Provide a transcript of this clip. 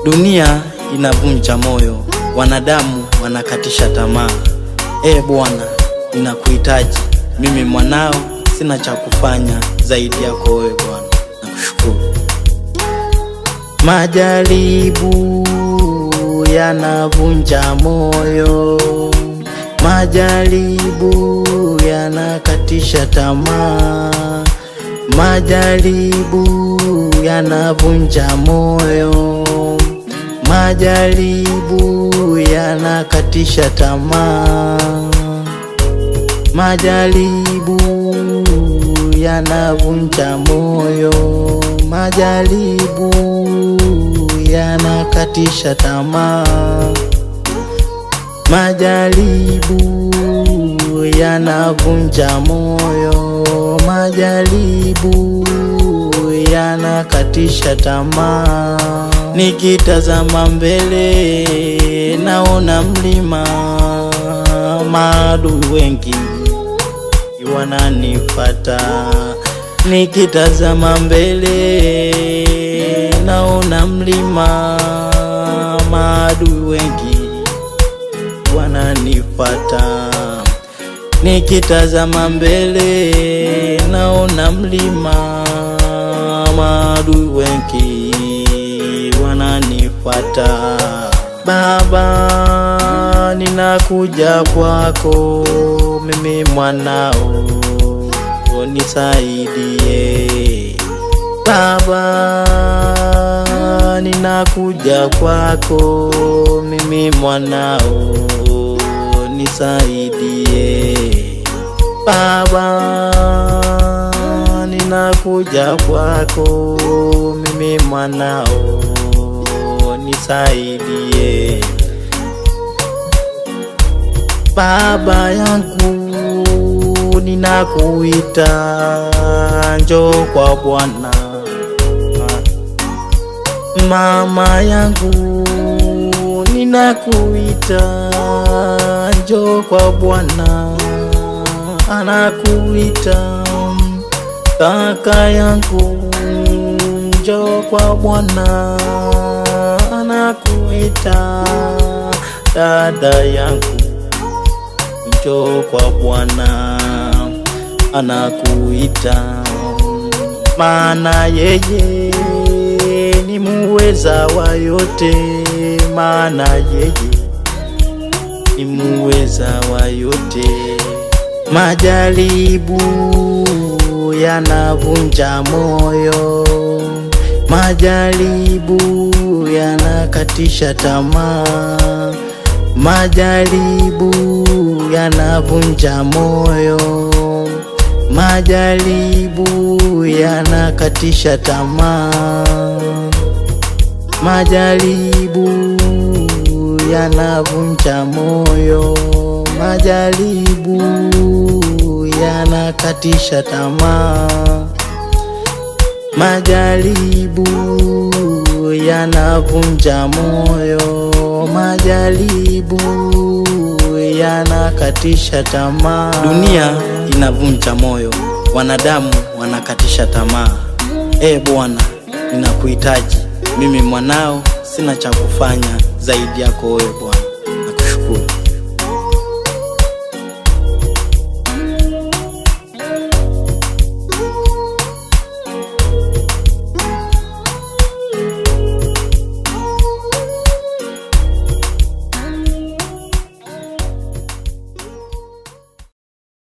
Dunia inavunja moyo, wanadamu wanakatisha tamaa. Bwana, ninakuhitaji, mimi mwanao, sina cha kufanya zaidi yako wewe Bwana. Nakushukuru. Majaribu yanavunja moyo, majaribu yanakatisha tamaa, majaribu yanavunja moyo, majaribu yanakatisha tamaa, majaribu yanavunja moyo, majaribu yanakatisha tamaa, majaribu yanavunja moyo, majaribu yanakatisha tamaa. Nikitazama mbele naona mlima, maadui wengi wananifuata. Nikitazama mbele naona mlima, maadui wengi wananifuata. Nikitazama mbele naona mlima, maadui wengi wananifuata. Baba, ninakuja kwako, mimi mwanao, unisaidie. Baba, ninakuja kwako, mimi mwanao, nisaidie. Baba, ninakuja kwako, mimi mwanao, nisaidie. Baba yangu, ninakuita, njoo kwa Bwana. Mama yangu, ninakuita, njoo kwa Bwana, anakuita. Kaka yangu, njoo kwa Bwana, anakuita. Dada yangu, njoo kwa Bwana, anakuita. Maana yeye ni muweza wa yote, maana yeye ni muweza wa yote. Majaribu yanavunja moyo, majaribu yanakatisha tamaa, majaribu yanavunja moyo, majaribu yanakatisha tamaa, majaribu yanavunja moyo, majaribu yanakatisha tamaa, majaribu yanavunja moyo, majaribu yanakatisha tamaa. Dunia inavunja moyo, wanadamu wanakatisha tamaa. Bwana, ninakuhitaji, mimi mwanao, sina cha kufanya zaidi yako wewe Bwana.